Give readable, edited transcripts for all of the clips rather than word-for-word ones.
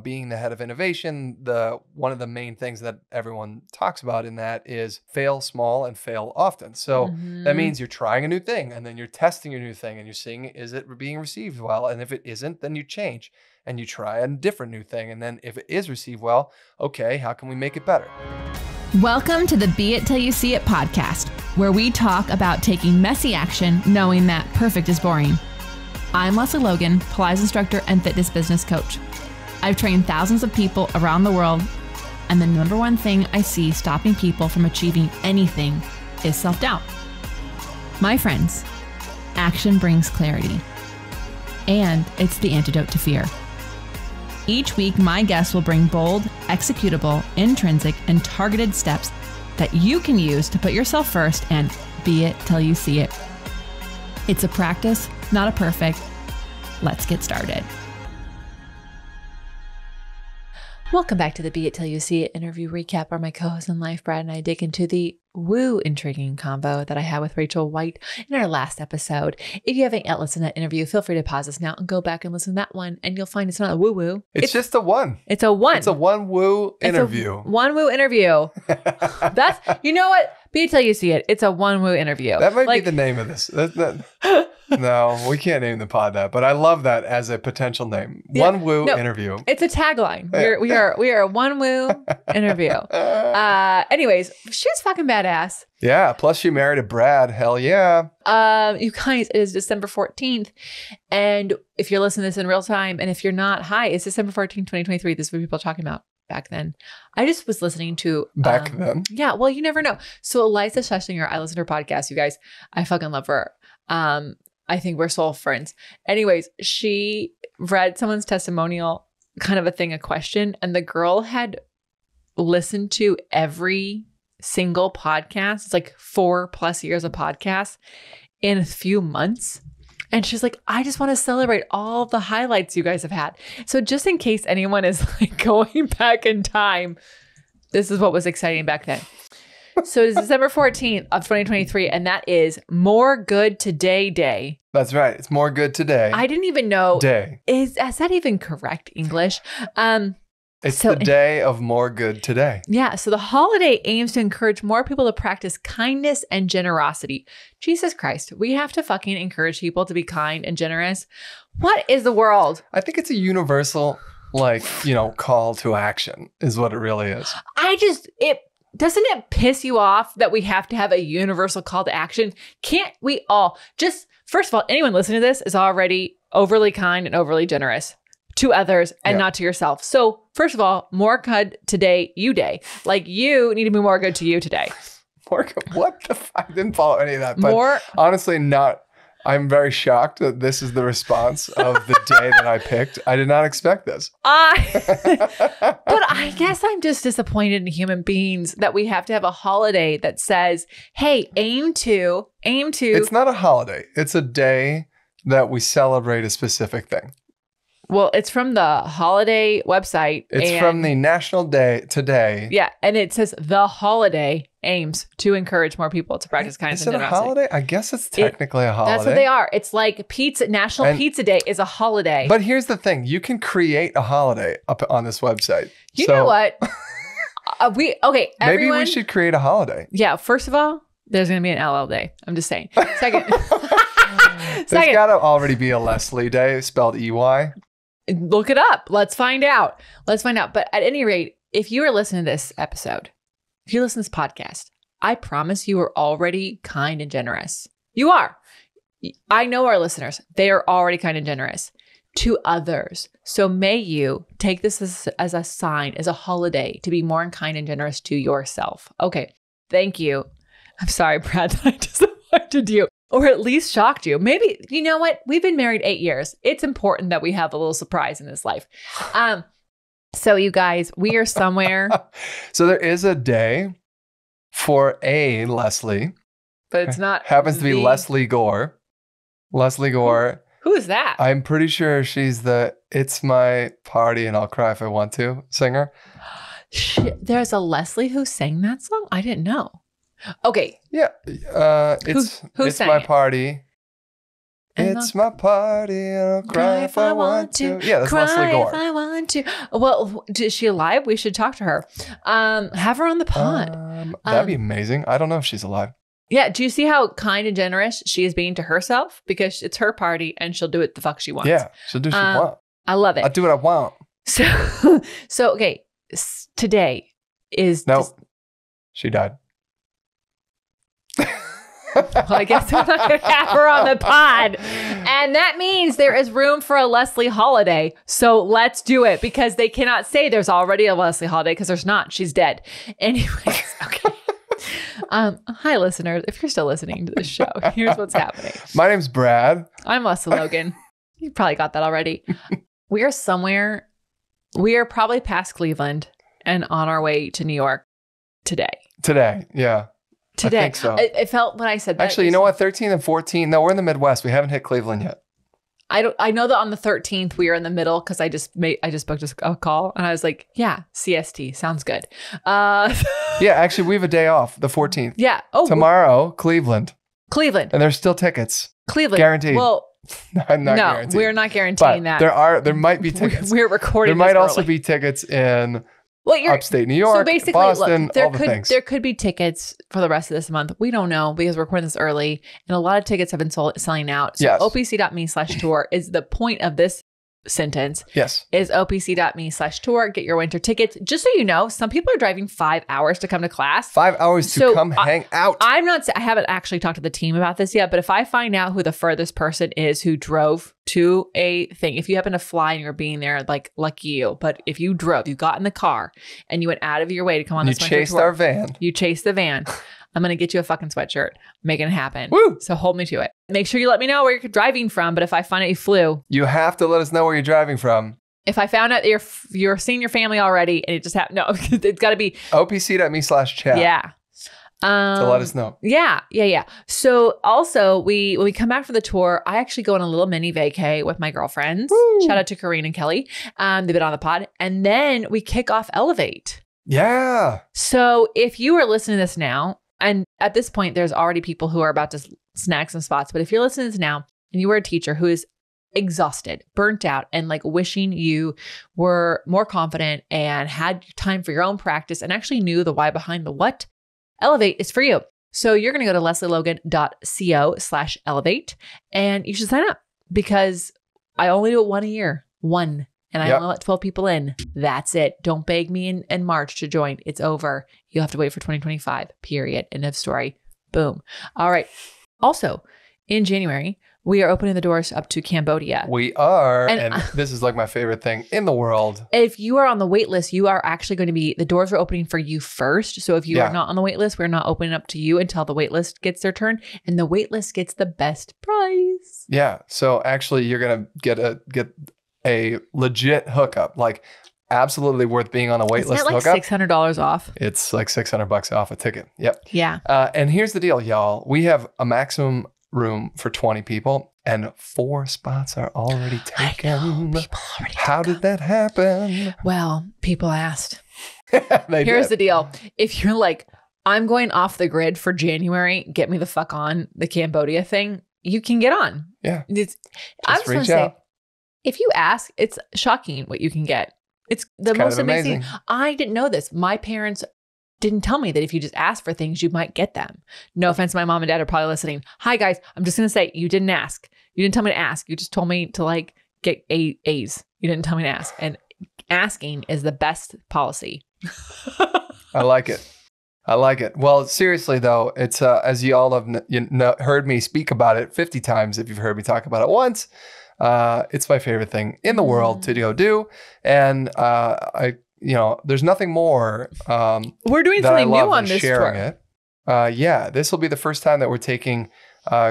being the head of innovation, one of the main things that everyone talks about in that is fail small and fail often. So that means you're trying a new thing and then you're testing a new thing and you're seeing, is it being received well? And if it isn't, then you change and you try a different new thing. And then if it is received well, okay, how can we make it better? Welcome to the Be It Till You See It podcast, where we talk about taking messy action, knowing that perfect is boring. I'm Lesley Logan, Pilates instructor and fitness business coach. I've trained thousands of people around the world, and the number one thing I see stopping people from achieving anything is self-doubt. My friends, action brings clarity, and it's the antidote to fear. Each week, my guests will bring bold, executable, intrinsic, and targeted steps that you can use to put yourself first and be it till you see it. It's a practice, not a perfect. Let's get started. Welcome back to the Be It Till You See It interview recap, where my co-host in life, Brad, and I dig into the woo intriguing combo that I had with Rachel White in our last episode. If you haven't yet listened to that interview, feel free to pause this now and go back and listen to that one, and you'll find it's not a woo-woo. It's just a one. It's a one. It's a one woo interview. One woo interview. That's, you know what? Be It Till You See It. It's a one woo interview. That might be the name of this. No, we can't name the pod that, but I love that as a potential name. Yeah, one woo interview. It's a tagline. We are a one woo interview. Anyways, she's fucking badass. Yeah. Plus she married a Brad. Hell yeah. You guys, it is December 14th. And if you're listening to this in real time, and if you're not, hi, it's December 14th, 2023. This is what people are talking about back then. I just was listening to back then. Yeah. Well, you never know. So Eliza Schlesinger, I listen to her podcast, you guys. I fucking love her. I think we're soul friends. Anyways, she read someone's testimonial, kind of a question, and the girl had listened to every single podcast. It's like 4+ years of podcasts in a few months. And she's like, I just want to celebrate all the highlights you guys have had. So just in case anyone is like going back in time, this is what was exciting back then. So it's December 14th of 2023, and that is More Good Today Day. That's right. It's More Good Today. I didn't even know. Day. Is that even correct English? It's the day of More Good Today. Yeah. So the holiday aims to encourage more people to practice kindness and generosity. Jesus Christ. We have to fucking encourage people to be kind and generous. What is the world? I think it's a universal, call to action is what it really is. Doesn't it piss you off that we have to have a universal call to action? Can't we all just, first of all, anyone listening to this is already overly kind and overly generous to others and not to yourself. So first of all, more good today, you day. Like you need to be more good to you today. More good. What the fuck? I didn't follow any of that. But honestly, I'm very shocked that this is the response of the day that I picked. I did not expect this. But I guess I'm just disappointed in human beings that we have to have a holiday that says, hey, aim to. It's not a holiday. It's a day that we celebrate a specific thing. Well, it's from the holiday website. It's from the National Day Today. Yeah. And it says the holiday aims to encourage more people to practice kindness and generosity. Is it a holiday? I guess it's technically a holiday. That's what they are. It's like National Pizza Day is a holiday. But here's the thing. You can create a holiday up on this website. You know what? Maybe we should create a holiday. Yeah. First of all, there's going to be an LL day. I'm just saying. Second. There's got to already be a Lesley Day spelled EY. Look it up. Let's find out. But at any rate, if you are listening to this episode, if you listen to this podcast, I promise you are already kind and generous. You are. I know our listeners. They are already kind and generous to others. So may you take this as a sign, as a holiday to be more kind and generous to yourself. Okay. Thank you. I'm sorry, Brad, that I disappointed you. Or at least shocked you. Maybe, you know what? We've been married 8 years. It's important that we have a little surprise in this life. So you guys, we are somewhere. So there is a day for a Lesley. But it's not. Happens to be Lesley Gore. Lesley Gore. Who is that? I'm pretty sure she's the It's My Party and I'll Cry If I Want To singer. Shit, there's a Lesley who sang that song? I didn't know. Okay. Yeah. It's my party It's my party and I'll cry if I want to. Yeah, that's Lesley Gore. If I want to. Well, is she alive? We should talk to her. Have her on the pod. That'd be amazing. I don't know if she's alive. Yeah. Do you see how kind and generous she is being to herself? Because it's her party and she'll do it the fuck she wants. Yeah, she'll do what she wants. I love it. I'll do what I want. So okay. Today is... Nope. She died. Well, I guess we're not going to have her on the pod. And that means there is room for a Lesley holiday. So let's do it, because they cannot say there's already a Lesley holiday, because there's not. She's dead. Anyways, okay. Hi, listeners. If you're still listening to this show, here's what's happening. My name's Brad. I'm Lesley Logan. You probably got that already. We are somewhere. We are probably past Cleveland and on our way to New York today. Yeah. Today. I think so. It felt when I said that. Actually, you know what? 13 and 14. No, we're in the Midwest. We haven't hit Cleveland yet. I know that on the 13th we are in the middle, because I just booked a call and I was like, yeah, CST sounds good. Yeah, actually, we have a day off, the 14th. Yeah. Oh, tomorrow, Cleveland. And there's still tickets. Cleveland. Guaranteed. Well, I'm not guaranteed. We're not guaranteeing but that. There might be tickets. We're recording. There might also be tickets in upstate New York, so basically, Boston, all the things. There could be tickets for the rest of this month. We don't know, because we're recording this early, and a lot of tickets have been selling out. So opc.me/tour is the point of this sentence. Yes. Is opc.me/tour. Get your winter tickets. Just so you know, some people are driving 5 hours to come to class. 5 hours to come hang out. I haven't actually talked to the team about this yet, but if I find out who the furthest person is who drove to a thing, if you happen to fly and you're being there, like, lucky you. But if you drove, you got in the car and you went out of your way to come on this winter tour. You chased our van. You chased the van. I'm going to get you a fucking sweatshirt. Making it happen. Woo! So hold me to it. Make sure you let me know where you're driving from. But if I find out you flew, you have to let us know where you're driving from. If I found out you're seeing your family already and it just happened, no, it's got to be opc.me/chat. Yeah. To let us know. Yeah. So also, when we come back from the tour, I actually go on a little mini vacay with my girlfriends. Woo! Shout out to Kareen and Kelly. They've been on the pod. And then we kick off Elevate. Yeah. So if you are listening to this now, and at this point, there's already people who are about to snag some spots. But if you're listening to this now and you are a teacher who is exhausted, burnt out, and like wishing you were more confident and had time for your own practice and actually knew the why behind the what, Elevate is for you. So you're going to go to lesleylogan.co/elevate and you should sign up, because I only do it one a year. One. And I only let 12 people in. That's it. Don't beg me in March to join. It's over. You'll have to wait for 2025. Period. End of story. Boom. All right. Also, in January, we are opening the doors up to Cambodia. We are. And this is like my favorite thing in the world. If you are on the wait list, you are actually going to be, the doors are opening for you first. So if you are not on the wait list, we're not opening up to you until the wait list gets their turn. And the wait list gets the best price. Yeah. So actually, you're going to get a legit hookup, like absolutely worth being on a wait list hookup. $600 off. It's like $600 off a ticket. Yep. Yeah. And here's the deal, y'all. We have a maximum room for 20 people and 4 spots are already taken. How did that happen? Well, people asked. Here's the deal. If you're like, I'm going off the grid for January, get me the fuck on the Cambodia thing, you can get on. Yeah. I was going to say, if you ask, it's shocking what you can get. It's the most amazing. I didn't know this. My parents didn't tell me that if you just ask for things, you might get them. No offense, my mom and dad are probably listening. Hi guys, I'm just going to say, you didn't ask. You didn't tell me to ask. You just told me to like get A's. You didn't tell me to ask. And asking is the best policy. I like it. Well, seriously though, it's as you all have heard me speak about it 50 times. If you've heard me talk about it once, it's my favorite thing in the world to go do. And there's nothing more. We're doing something new on this tour. Yeah, this will be the first time that we're taking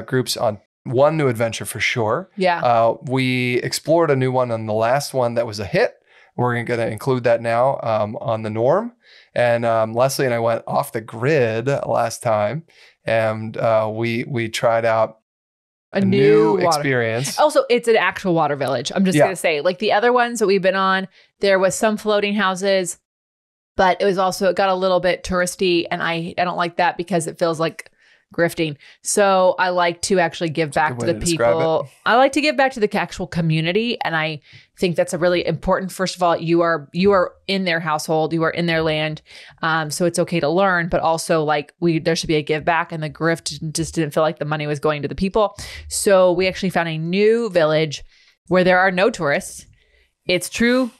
groups on one new adventure for sure. Yeah. We explored a new one on the last one that was a hit. We're going to include that now on the norm. And Lesley and I went off the grid last time, and we tried out a new experience. Also, it's an actual water village. I'm just going to say, like the other ones that we've been on, there was some floating houses, but it got a little bit touristy, and I don't like that because it feels like grifting. So I like to actually give back to the people. I like to give back to the actual community. And I think that's a really important, first of all, you are in their household, you are in their land. So it's okay to learn, but also like there should be a give back, and the grift just didn't feel like the money was going to the people. So we actually found a new village where there are no tourists. It's true.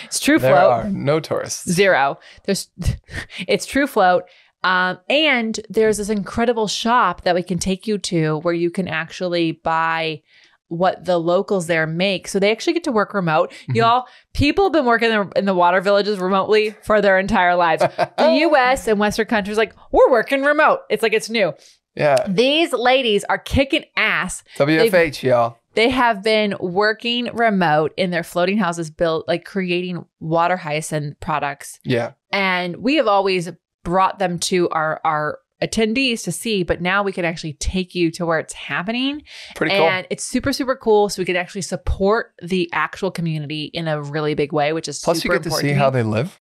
It's true float. There are no tourists. Zero. It's true float. And there's this incredible shop that we can take you to where you can actually buy what the locals there make. So they actually get to work remote. Y'all, people have been working in the water villages remotely for their entire lives. The US and Western countries, like, we're working remote. It's like it's new. Yeah. These ladies are kicking ass. WFH, y'all. They have been working remote in their floating houses, built like creating water hyacinth products. Yeah. And we have always brought them to our attendees to see, but now we can actually take you to where it's happening. Pretty cool. And it's super, super cool. So we can actually support the actual community in a really big way, which is plus super important. Plus you get to see how they live.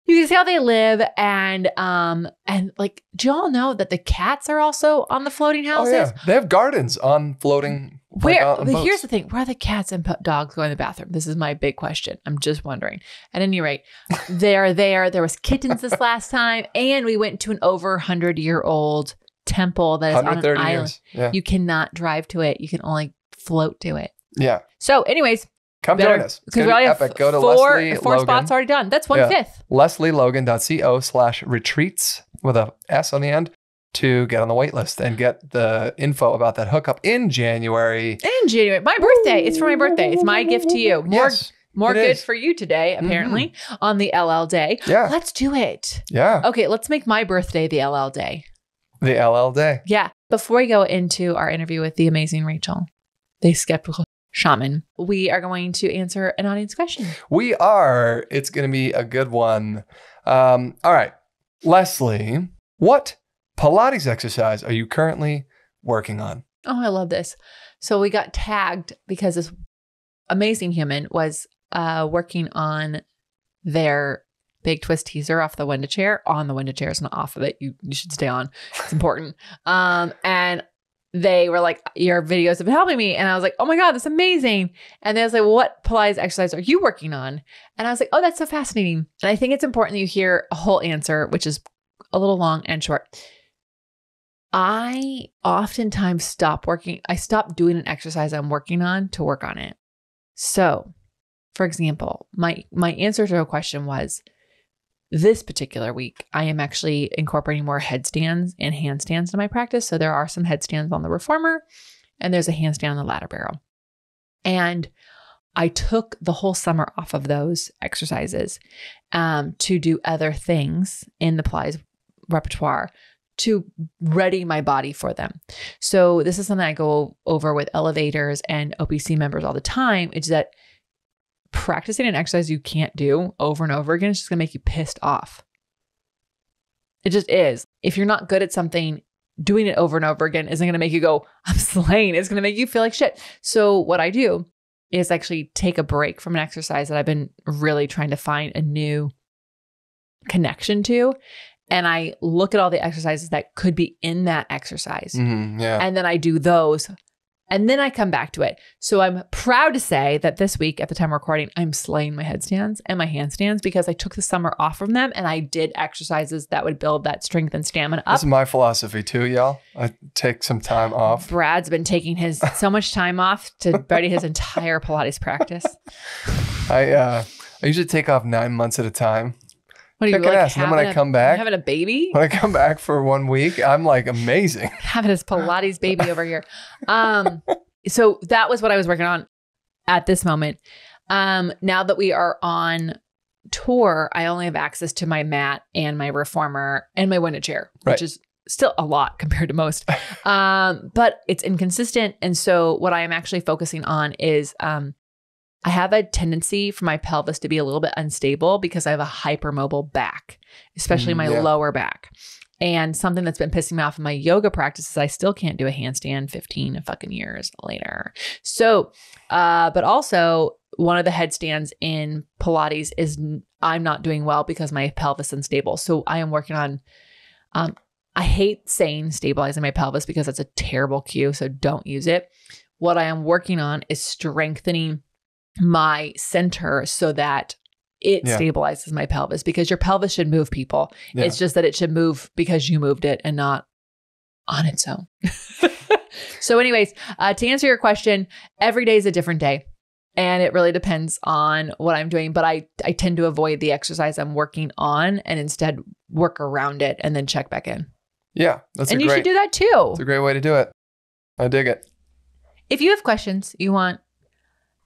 You can see how they live, and like, do y'all know that the cats are also on the floating houses? Oh yeah, they have gardens on floating. Here's the thing: where are the cats and dogs going to the bathroom? This is my big question. I'm just wondering. At any rate, they are there. There was kittens this last time, and we went to an over 100-year-old temple that is on an island. Years. Yeah. You cannot drive to it. You can only float to it. Yeah. So, anyways. Come join us. Because we already have epic. Go to Lesley four Logan. spots already done. That's 1/5. LesleyLogan.co/retreats with a S on the end to get on the wait list and get the info about that hookup in January. My birthday. It's for my birthday. It's my gift to you. More good for you today, apparently, on the LL day. Yeah. Let's do it. Yeah. Okay, let's make my birthday the LL day. The LL day. Yeah. Before we go into our interview with the amazing Rachel, the Skeptical Shaman, we are going to answer an audience question. We are. It's going to be a good one. All right. Lesley, what Pilates exercise are you currently working on? Oh, I love this. So we got tagged because this amazing human was working on their big twist teaser off the window chair. On the window chair, it's not off of it. You should stay on. It's important. And they were like, your videos have been helping me. And I was like, oh my God, that's amazing. And they was like, what Pilates exercise are you working on? And I was like, oh, that's so fascinating. And I think it's important that you hear a whole answer, which is a little long and short. I oftentimes stop doing an exercise I'm working on to work on it. So, for example, my answer to a question was, this particular week, I am actually incorporating more headstands and handstands into my practice. So there are some headstands on the reformer and there's a handstand on the ladder barrel. And I took the whole summer off of those exercises to do other things in the Pilates repertoire to ready my body for them. So this is something I go over with elevators and OPC members all the time. It's that practicing an exercise you can't do over and over again is just going to make you pissed off. It just is. If you're not good at something, doing it over and over again isn't going to make you go, I'm slaying. It's going to make you feel like shit. So what I do is actually take a break from an exercise that I've been really trying to find a new connection to. And I look at all the exercises that could be in that exercise. And then I do those. And then I come back to it. So I'm proud to say that this week at the time of recording, I'm slaying my headstands and my handstands because I took the summer off from them and I did exercises that would build that strength and stamina up. This is my philosophy too, y'all. I take some time off. Brad's been taking so much time off to ready his entire Pilates practice. I usually take off 9 months at a time. What are you like? And then when I come back, having a baby? When I come back for 1 week, I'm like amazing. Having his Pilates baby over here. So that was what I was working on at this moment. Now that we are on tour, I only have access to my mat and my reformer and my window chair, which is still a lot compared to most. But it's inconsistent. And so what I am actually focusing on is I have a tendency for my pelvis to be a little bit unstable because I have a hypermobile back, especially my lower back. And something that's been pissing me off in my yoga practice is I still can't do a handstand 15 fucking years later. So, but also one of the headstands in Pilates is I'm not doing well because my pelvis is unstable. So I am working on I hate saying stabilizing my pelvis because that's a terrible cue. So don't use it. What I am working on is strengthening my center so that it stabilizes my pelvis, because your pelvis should move, people. Yeah. It's just that it should move because you moved it and not on its own. So anyways, to answer your question, every day is a different day. And it really depends on what I'm doing. But I tend to avoid the exercise I'm working on and instead work around it and then check back in. Yeah. And you should do that too. It's a great way to do it. I dig it. If you have questions you want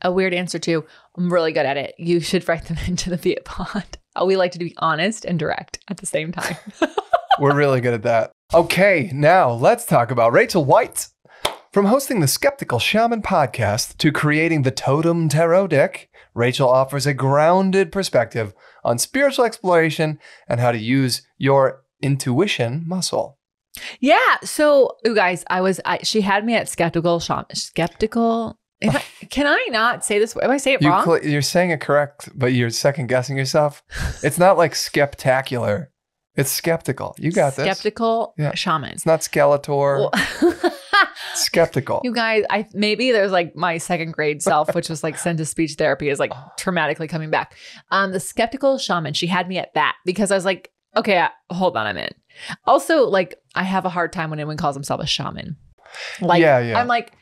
a weird answer to, I'm really good at it. You should write them into the Beit pod. We like to be honest and direct at the same time. We're really good at that. Okay, now let's talk about Rachel White. From hosting the Skeptical Shaman podcast to creating the Totem Tarot deck, Rachel offers a grounded perspective on spiritual exploration and how to use your intuition muscle. Yeah. So, you guys, she had me at Skeptical Shaman. Skeptical. Can I not say this? Am I saying it wrong? You're saying it correct, but you're second guessing yourself. It's not like skeptacular. It's skeptical. You got this. Skeptical Shaman. It's not Skeletor. Skeptical. You guys, maybe there's like my second grade self, which was like sent to speech therapy, is like traumatically coming back. The Skeptical Shaman, she had me at that because I was like, okay, hold on, I'm in. Also, like, I have a hard time when anyone calls himself a shaman. Like, I'm like,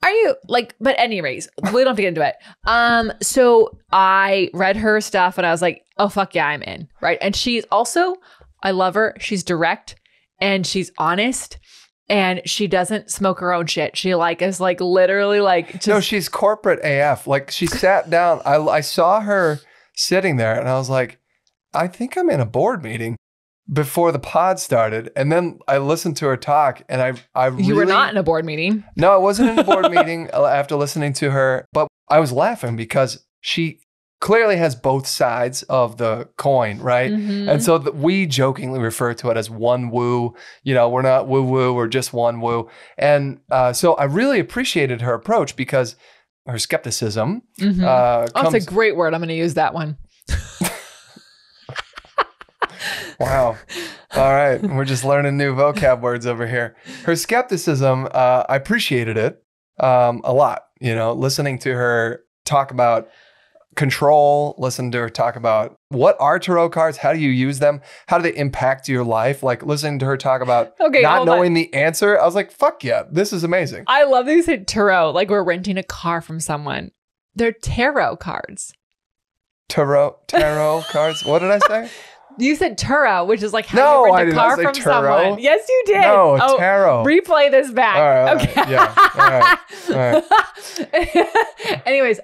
are you like, but anyways, we don't have to get into it. So I read her stuff and I was like, oh, fuck yeah, I'm in. Right. And she's also, I love her. She's direct and she's honest. And she doesn't smoke her own shit. She like is like literally like just... No, she's corporate AF. Like she sat down. I saw her sitting there and I was like, I think I'm in a board meeting before the pod started. And then I listened to her talk and I really... You were not in a board meeting. No, I wasn't in a board meeting after listening to her. But I was laughing because she clearly has both sides of the coin, right? Mm-hmm. And so we jokingly refer to it as one woo. You know, we're not woo woo, we're just one woo. And so I really appreciated her approach because her skepticism. It's a great word. I'm going to use that one. Wow. All right. We're just learning new vocab words over here. Her skepticism, I appreciated it a lot. You know, listening to her talk about control, listen to her talk about what are tarot cards, how do you use them, how do they impact your life, like listening to her talk about not knowing the answer. I was like, fuck yeah, this is amazing. I love these tarot, like we're renting a car from someone. They're tarot cards. Tarot cards? What did I say? You said tarot, which is like how you rent a car from someone. Yes, you did. No, tarot. Replay this back. All right, okay. Yeah. All right. Anyways,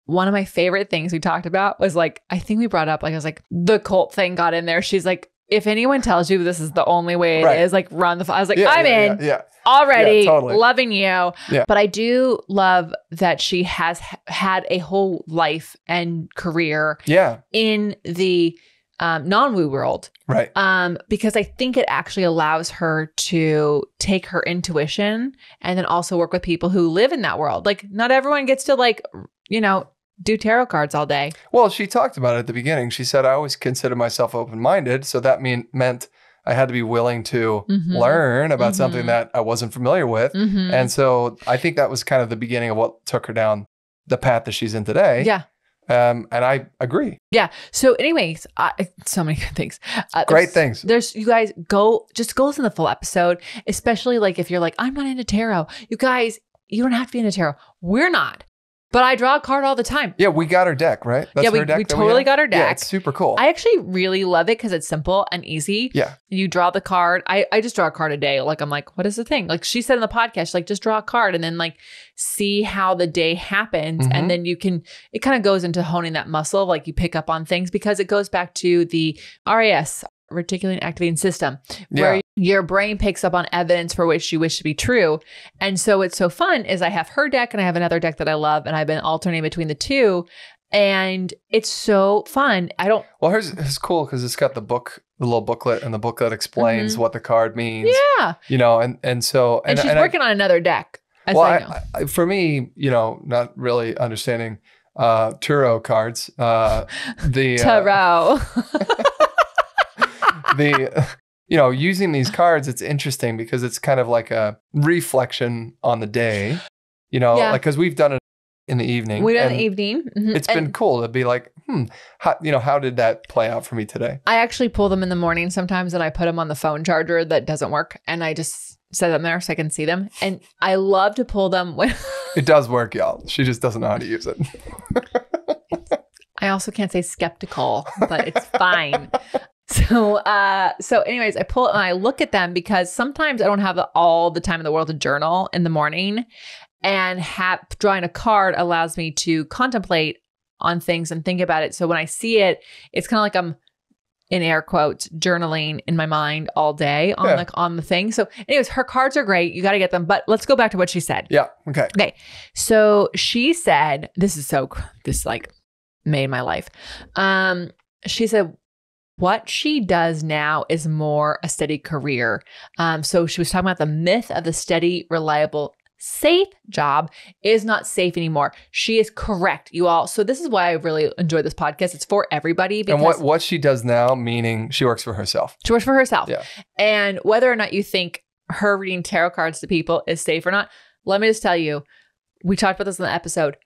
one of my favorite things we talked about was like, I think we brought up, like, I was like, the cult thing got in there. She's like, if anyone tells you this is the only way it is, like, run the... I was like, I'm in. Already. Totally. Loving you. Yeah. But I do love that she has had a whole life and career in the non-woo world. Right. Because I think it actually allows her to take her intuition and then also work with people who live in that world. Like, not everyone gets to, like, you know, do tarot cards all day. Well, she talked about it at the beginning. She said, I always consider myself open-minded. So that meant I had to be willing to learn about something that I wasn't familiar with. And so I think that was kind of the beginning of what took her down the path that she's in today. Yeah. And I agree. Yeah. So anyways, so many good things. Great things. You guys go listen to the full episode, especially like if you're like, I'm not into tarot. You guys, you don't have to be into tarot. We're not. But I draw a card all the time. Yeah, we got her deck, right? That's her deck we totally got her deck. Yeah, it's super cool. I actually really love it because it's simple and easy. Yeah. You draw the card. I just draw a card a day. Like, I'm like, what is the thing? Like she said in the podcast, like, just draw a card and then like see how the day happens. And then it kind of goes into honing that muscle. Like you pick up on things because it goes back to the RAS, reticular activating system, where your brain picks up on evidence for which you wish to be true. And so it's so fun is I have her deck and I have another deck that I love and I've been alternating between the two and it's so fun. Well, hers is cool because it's got the little booklet and the booklet explains what the card means. Yeah. You know, and so... And she's working on another deck. For me, you know, not really understanding tarot cards, tarot. using these cards, it's interesting because it's kind of like a reflection on the day, like, because we've done it in the evening. We done in the evening. Mm-hmm. It's been cool to be like, how did that play out for me today? I actually pull them in the morning sometimes and I put them on the phone charger that doesn't work. And I just set them there so I can see them. And I love to pull them when it does work, y'all. She just doesn't know how to use it. I also can't say skeptical, but it's fine. So anyways, I pull it and I look at them because sometimes I don't have all the time in the world to journal in the morning, and drawing a card allows me to contemplate on things and think about it. So when I see it, it's kind of like I'm, in air quotes, journaling in my mind all day on the thing. So anyways, her cards are great. You got to get them, but let's go back to what she said. Yeah. Okay. Okay. So she said, this made my life. She said, what she does now is more a steady career. So she was talking about the myth of the steady, reliable, safe job is not safe anymore. She is correct, you all. So this is why I really enjoy this podcast. It's for everybody. And what she does now, meaning she works for herself. She works for herself. Yeah. And whether or not you think her reading tarot cards to people is safe or not, let me just tell you, we talked about this in the episode.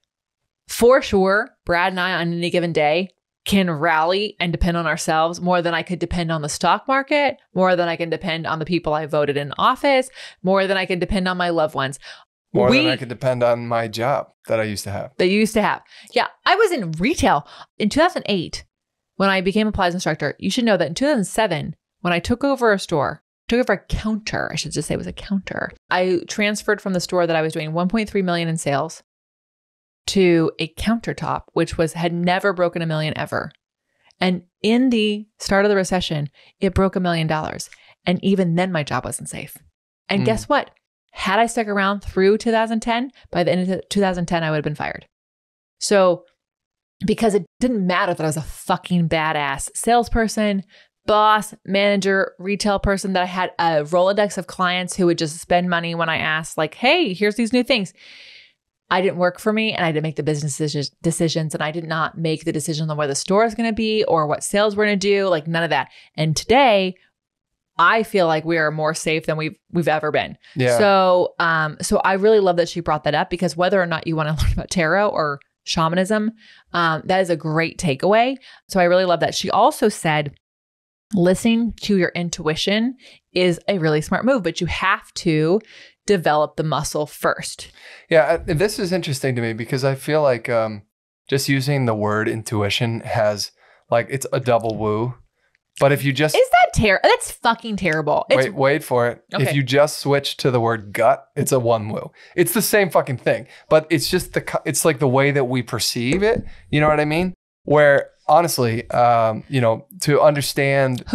For sure, Brad and I on any given day can rally and depend on ourselves more than I could depend on the stock market, more than I can depend on the people I voted in office, more than I can depend on my loved ones. More than I could depend on my job that I used to have. Yeah. I was in retail in 2008 when I became a Pilates instructor. You should know that in 2007, when I took over a counter, I should just say it was a counter. I transferred from the store that I was doing 1.3 million in sales to a countertop, which had never broken $1 million ever. And in the start of the recession, it broke $1 million. And even then my job wasn't safe. And guess what? Had I stuck around through 2010, by the end of 2010, I would have been fired. So, because it didn't matter that I was a fucking badass salesperson, boss, manager, retail person, that I had a Rolodex of clients who would just spend money when I asked, like, hey, here's these new things. I didn't work for me, and I didn't make the business decisions, and I did not make the decision on where the store is going to be or what sales we're going to do, like none of that. And today, I feel like we are more safe than we've ever been. Yeah. So I really love that she brought that up, because whether or not you want to learn about tarot or shamanism, that is a great takeaway. So I really love that. She also said, listening to your intuition is a really smart move, but you have to develop the muscle first. Yeah. This is interesting to me because I feel like just using the word intuition has it's a double woo. But if you just... Is that terrible? That's fucking terrible. Wait for it. Okay. If you just switch to the word gut, it's a one woo. It's the same fucking thing, but it's just it's like the way that we perceive it. You know what I mean? Where honestly, to understand...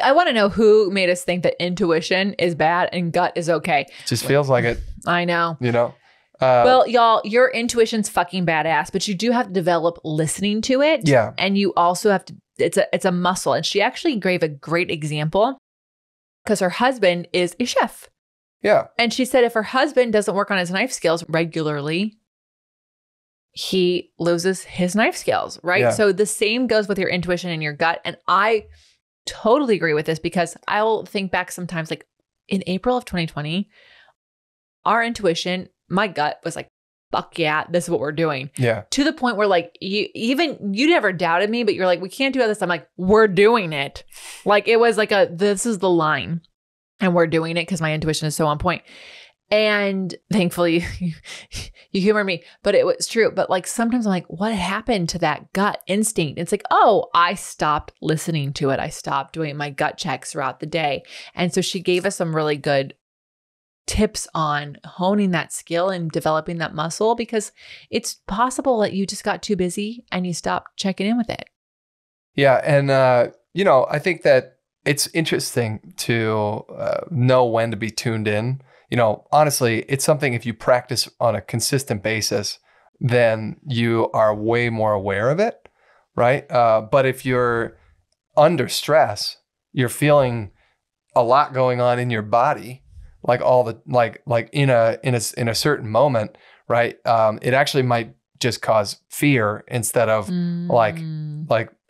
I want to know who made us think that intuition is bad and gut is okay. It just feels like it. I know. Well, y'all, your intuition's fucking badass, but you do have to develop listening to it. Yeah. And you also have to, it's a muscle. And she actually gave a great example because her husband is a chef. Yeah. And she said if her husband doesn't work on his knife skills regularly, he loses his knife skills, right? Yeah. So the same goes with your intuition and your gut. And I totally agree with this because I'll think back sometimes, like in April of 2020, our intuition, my gut was like, fuck yeah, this is what we're doing. Yeah. To the point where like, you never doubted me, but you're like, we can't do this. I'm like, we're doing it. Like it was like this is the line and we're doing it because my intuition is so on point. And thankfully you humor me, but it was true. But like, sometimes I'm like, what happened to that gut instinct? It's like, oh, I stopped listening to it. I stopped doing my gut checks throughout the day. And so she gave us some really good tips on honing that skill and developing that muscle, because it's possible that you just got too busy and you stopped checking in with it. Yeah. And, I think that it's interesting to know when to be tuned in. Honestly, it's something if you practice on a consistent basis, then you are way more aware of it, right? But if you're under stress, you're feeling a lot going on in your body, like all the like in a certain moment, right? It actually might just cause fear instead of like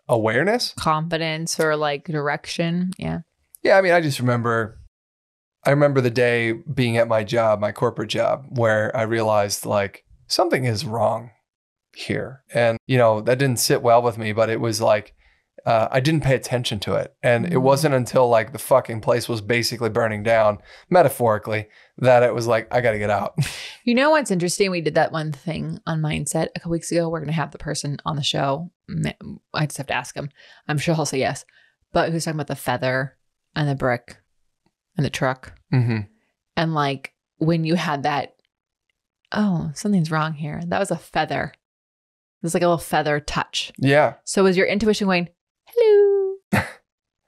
awareness, confidence, or like direction. Yeah. Yeah, I mean, I remember the day being at my job, my corporate job, where I realized like something is wrong here. And, that didn't sit well with me, but it was like, I didn't pay attention to it. And it wasn't until like the fucking place was basically burning down, metaphorically, that it was like, I got to get out. You know what's interesting? We did that one thing on Mindset a couple weeks ago. We're going to have the person on the show. I just have to ask him. I'm sure he'll say yes. But he was talking about the feather and the brick and the truck. Mm-hmm. And like when you had that, oh, something's wrong here. That was a feather. It was like a little feather touch. Yeah. So was your intuition going, hello,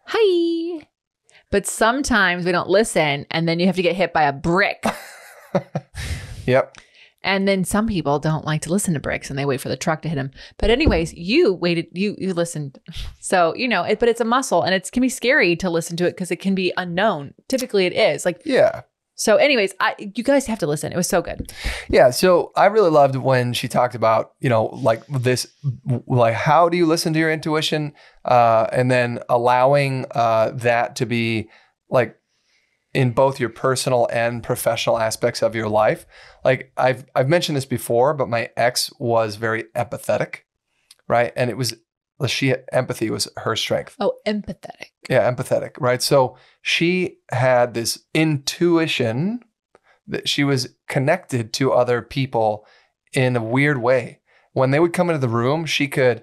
hi? But sometimes we don't listen and then you have to get hit by a brick. Yep. And then some people don't like to listen to bricks and they wait for the truck to hit them. But anyways, you waited, you listened. So, but it's a muscle and it can be scary to listen to it because it can be unknown. Typically it is like, yeah. So anyways, you guys have to listen. It was so good. Yeah. So I really loved when she talked about, like this, like, how do you listen to your intuition? And then allowing that to be like in both your personal and professional aspects of your life. Like I've mentioned this before, but my ex was very empathetic, right? And empathy was her strength. Oh, empathetic. Yeah, empathetic, right? So she had this intuition that she was connected to other people in a weird way. When they would come into the room, she could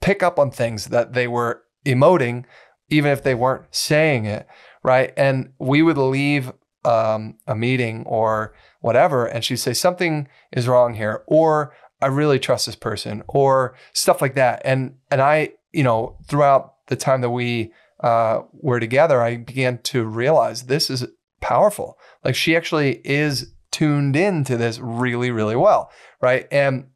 pick up on things that they were emoting, even if they weren't saying it, right? And we would leave a meeting or whatever, and she'd say, something is wrong here, or I really trust this person, or stuff like that. And I, throughout the time that we were together, I began to realize this is powerful. Like she actually is tuned into this really, really well, right? And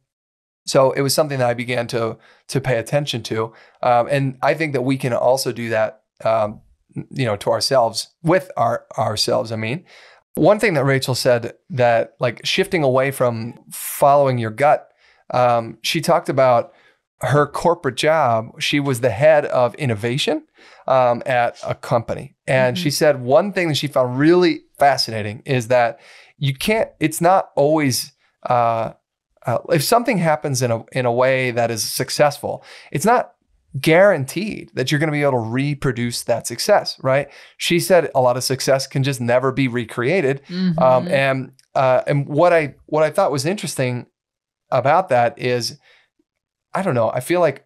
so it was something that I began to pay attention to. And I think that we can also do that, to ourselves, with ourselves. I mean, one thing that Rachel said, that like shifting away from following your gut, she talked about her corporate job. She was the head of innovation at a company. And she said one thing that she found really fascinating is that it's not always, if something happens in a way that is successful, it's not guaranteed that you're going to be able to reproduce that success, right? She said a lot of success can just never be recreated. And what I thought was interesting about that is, I don't know, I feel like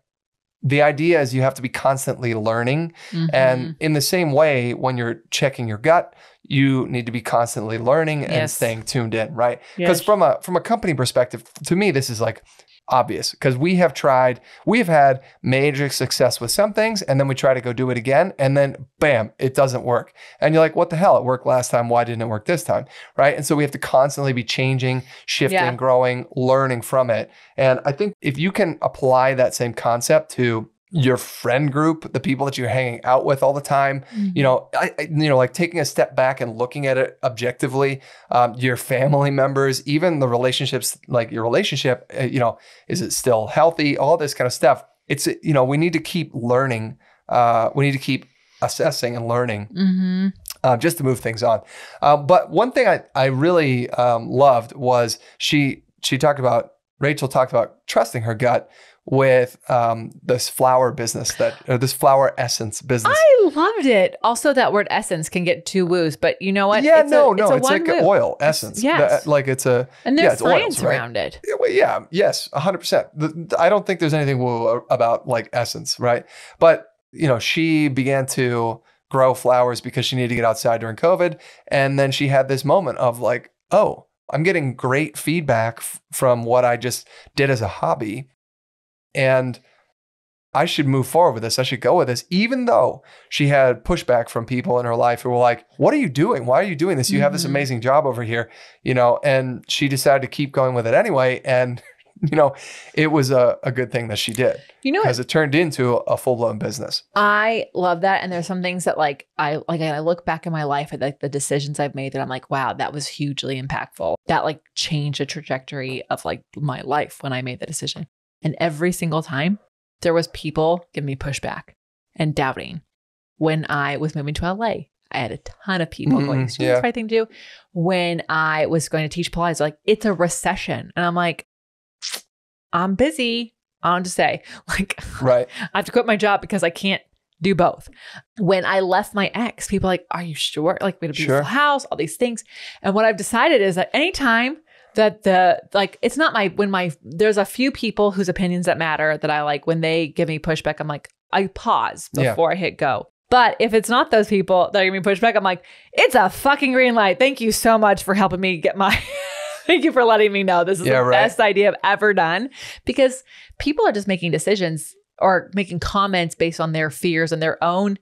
the idea is you have to be constantly learning. And in the same way, when you're checking your gut, you need to be constantly learning and staying tuned in, right? Because from a company perspective, to me, this is like obvious, because we have had major success with some things, and then we try to go do it again, and then bam, it doesn't work. And you're like, what the hell? It worked last time. Why didn't it work this time? Right? And so we have to constantly be changing, shifting, growing, learning from it. And I think if you can apply that same concept to your friend group, the people that you're hanging out with all the time, like taking a step back and looking at it objectively, your family members, even the relationships, like your relationship, is it still healthy? All this kind of stuff. It's, we need to keep learning. We need to keep assessing and learning just to move things on. But one thing I really loved was Rachel talked about trusting her gut with this flower business, this flower essence business. I loved it. Also, that word essence can get too woos, but you know what? Yeah, it's like an oil essence. Yes. And there's science oils, around it. Yeah, yes, 100%. I don't think there's anything woo about like essence, right? But, she began to grow flowers because she needed to get outside during COVID. And then she had this moment of like, oh, I'm getting great feedback from what I just did as a hobby. And I should move forward with this. I should go with this, even though she had pushback from people in her life who were like, what are you doing? Why are you doing this? You have this amazing job over here, and she decided to keep going with it anyway. And, it was a good thing that she did, because it turned into a full-blown business. I love that. And there's some things that I look back in my life at like the decisions I've made that I'm like, wow, that was hugely impactful. That like changed the trajectory of like my life when I made the decision. And every single time there was people giving me pushback and doubting when I was moving to LA. I had a ton of people going, that's the right thing to do. When I was going to teach Pilates, like, it's a recession. And I'm like, I'm busy. I don't have to say, like, I have to quit my job because I can't do both. When I left my ex, people are like, are you sure? Like, we had a beautiful house, all these things. And what I've decided is that anytime that it's not there's a few people whose opinions that matter that I like, when they give me pushback, I'm like, I pause before I hit go. But if it's not those people that are giving me pushback, I'm like, it's a fucking green light. Thank you so much for helping me get my, thank you for letting me know this is the best idea I've ever done. Because people are just making decisions or making comments based on their fears and their own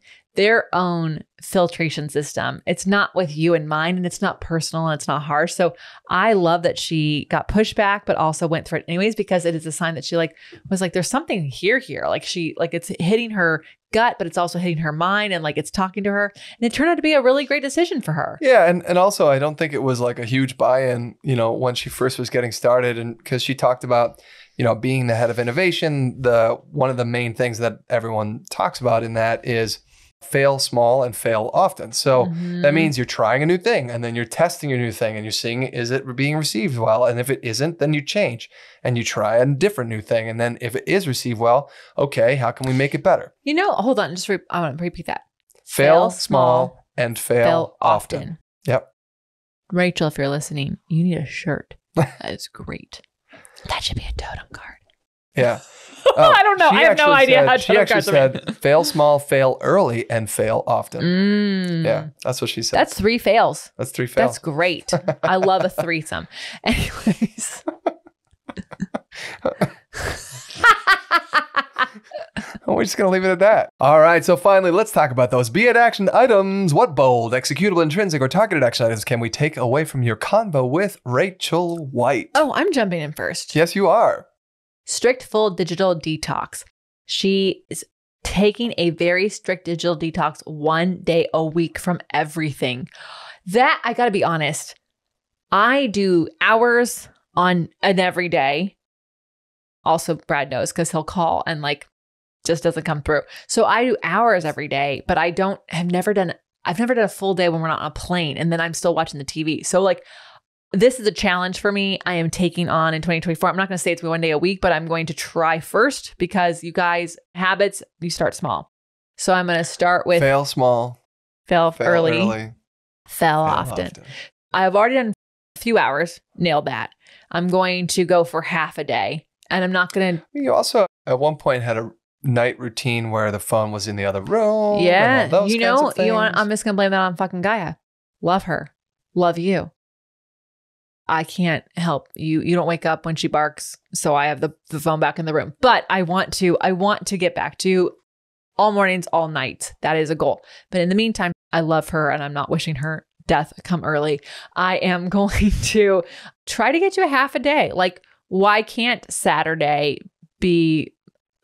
filtration system. It's not with you in mind, and it's not personal, and it's not harsh. So I love that she got pushback, but also went through it anyways, because it is a sign that she was like, there's something here. Like it's hitting her gut, but it's also hitting her mind, and like it's talking to her. And it turned out to be a really great decision for her. Yeah. And also I don't think it was like a huge buy-in, when she first was getting started, and because she talked about, being the head of innovation, one of the main things that everyone talks about in that is fail small and fail often. So that means you're trying a new thing, and then you're testing your new thing, and you're seeing, is it being received well? And if it isn't, then you change and you try a different new thing. And then if it is received well, okay, how can we make it better? Hold on. I want to repeat that. Fail small and fail often. Yep. Rachel, if you're listening, you need a shirt. That is great. That should be a totem card. Yeah. I don't know. I have no idea how she actually said fail small, fail early, and fail often. Yeah, that's what she said. That's 3 fails. That's 3 fails. That's great. I love a threesome. Anyways. We're just going to leave it at that. All right. So finally, let's talk about those beit action items. What bold, executable, intrinsic, or targeted action items can we take away from your convo with Rachel White? Oh, I'm jumping in first. Yes, you are. Strict full digital detox. She is taking a very strict digital detox 1 day a week from everything. That, I got to be honest, I do hours on an every day. Also, Brad knows because he'll call and just doesn't come through. So I do hours every day, but I've never done a full day when we're not on a plane, and then I'm still watching the TV. So this is a challenge for me. I am taking on in 2024. I'm not going to say it's 1 day a week, but I'm going to try first, because you guys, habits, you start small. So I'm going to start with fail small, fail early, fail often. I've already done a few hours, nailed that. I'm going to go for half a day, and I'm not going to. You also at one point had a night routine where the phone was in the other room. Yeah. And all those kinds of things. I'm just going to blame that on fucking Gaia. Love her. Love you. I can't help you. You don't wake up when she barks. So I have the phone back in the room, but I want to get back to all mornings, all nights. That is a goal. But in the meantime, I love her, and I'm not wishing her death come early. I am going to try to get to a half a day. Why can't Saturday be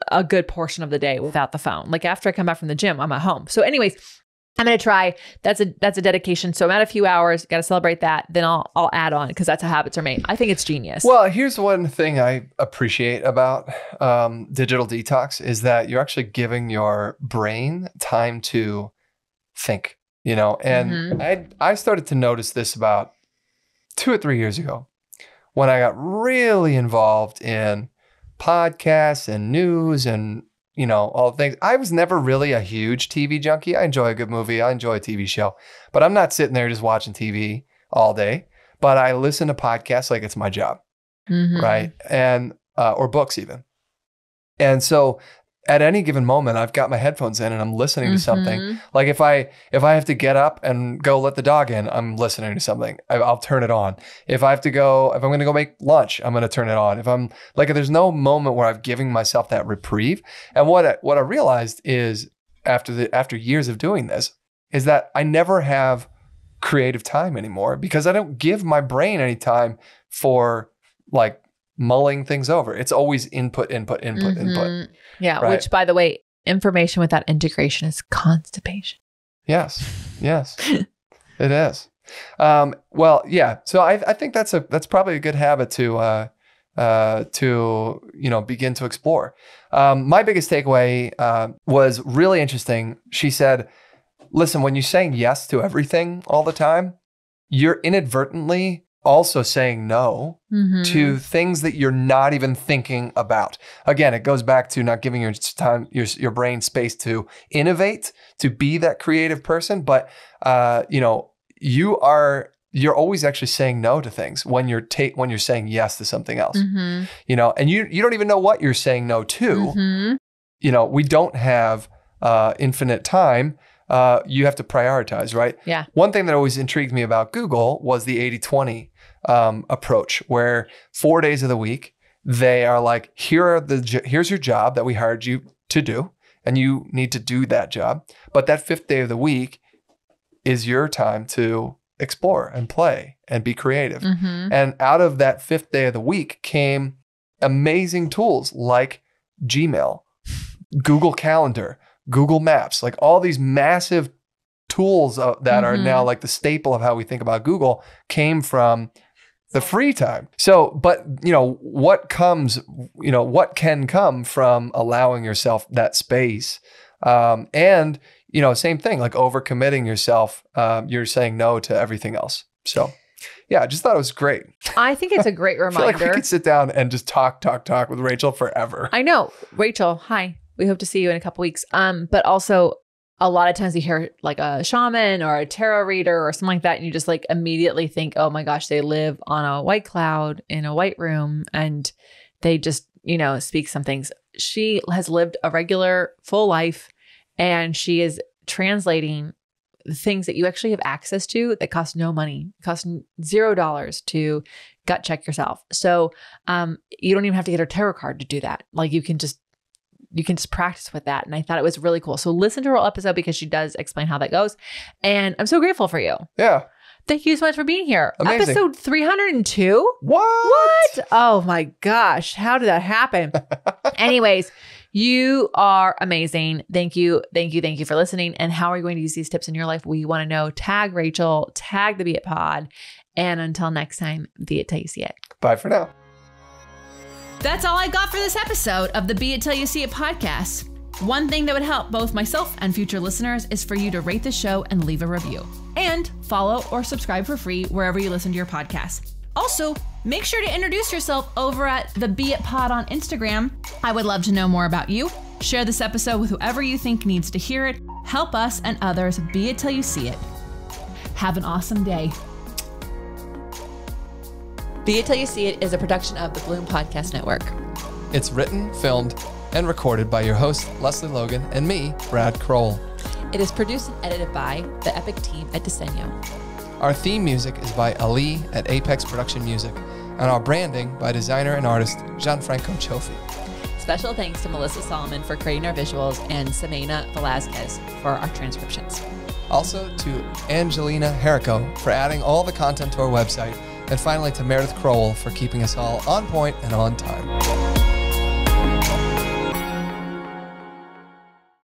a good portion of the day without the phone? After I come back from the gym, I'm at home. So anyways, I'm going to try. That's a dedication. So I'm at a few hours, got to celebrate that. Then I'll add on, because that's how habits are made. I think it's genius. Well, here's one thing I appreciate about digital detox is that you're actually giving your brain time to think, and I started to notice this about 2 or 3 years ago when I got really involved in podcasts and news and all the things. I was never really a huge TV junkie. I enjoy a good movie. I enjoy a TV show, but I'm not sitting there just watching TV all day. But I listen to podcasts like it's my job, right? And or books even. And so at any given moment, I've got my headphones in and I'm listening to something. Like if I have to get up and go let the dog in, I'm listening to something. I'll turn it on. If I'm going to go make lunch, I'm going to turn it on. If there's no moment where I'm giving myself that reprieve. And what I realized is after years of doing this is that I never have creative time anymore, because I don't give my brain any time for mulling things over. It's always input. Yeah, right? Which, by the way, information without integration is constipation. Yes, it is. Well, yeah. So I think that's probably a good habit to to, begin to explore. My biggest takeaway was really interesting. She said, listen, when you're saying yes to everything all the time, you're inadvertently also saying no to things that you're not even thinking about. Again, it goes back to not giving your time, your brain space to innovate, to be that creative person. But, you're always actually saying no to things when you're saying yes to something else, and you don't even know what you're saying no to. We don't have infinite time. You have to prioritize, right? Yeah. One thing that always intrigued me about Google was the 80-20 approach, where 4 days of the week, they are like, here's your job that we hired you to do, and you need to do that job. But that 5th day of the week is your time to explore and play and be creative. And out of that 5th day of the week came amazing tools like Gmail, Google Calendar, Google Maps, like all these massive tools that are now like the staple of how we think about Google came from the free time. So, but what can come from allowing yourself that space, and same thing, like overcommitting yourself. You're saying no to everything else. So yeah, I just thought it was great. I think it's a great reminder. I feel like we could sit down and just talk with Rachel forever. I know. Rachel, hi. We hope to see you in a couple weeks. But also a lot of times you hear like a shaman or a tarot reader or something like that, and you just like immediately think, oh my gosh, they live on a white cloud in a white room and they just, speak some things. She has lived a regular full life, and she is translating the things that you actually have access to that cost no money, cost $0 to gut check yourself. So you don't even have to get a tarot card to do that. Like you can just practice with that. And I thought it was really cool. So listen to her whole episode because she does explain how that goes. And I'm so grateful for you. Yeah. Thank you so much for being here. Amazing. Episode 302. What? Oh my gosh. How did that happen? Anyways, you are amazing. Thank you. Thank you. Thank you for listening. And how are you going to use these tips in your life? We want to know. Tag Rachel, tag the Beit Pod. And until next time, be it till you see it. Bye for now. That's all I got for this episode of the Be It Till You See It podcast. One thing that would help both myself and future listeners is for you to rate the show and leave a review. And follow or subscribe for free wherever you listen to your podcast. Also, make sure to introduce yourself over at the Be It Pod on Instagram. I would love to know more about you. Share this episode with whoever you think needs to hear it. Help us and others be it till you see it. Have an awesome day. Be It Till You See It is a production of the Bloom Podcast Network. It's written, filmed, and recorded by your host, Lesley Logan, and me, Brad Crowell. It is produced and edited by the epic team at Disenyo. Our theme music is by Ali at Apex Production Music, and our branding by designer and artist Gianfranco Chofi. Special thanks to Melissa Solomon for creating our visuals and Semena Velazquez for our transcriptions. Also to Angelina Herrico for adding all the content to our website, and finally to Meredith Crowell for keeping us all on point and on time.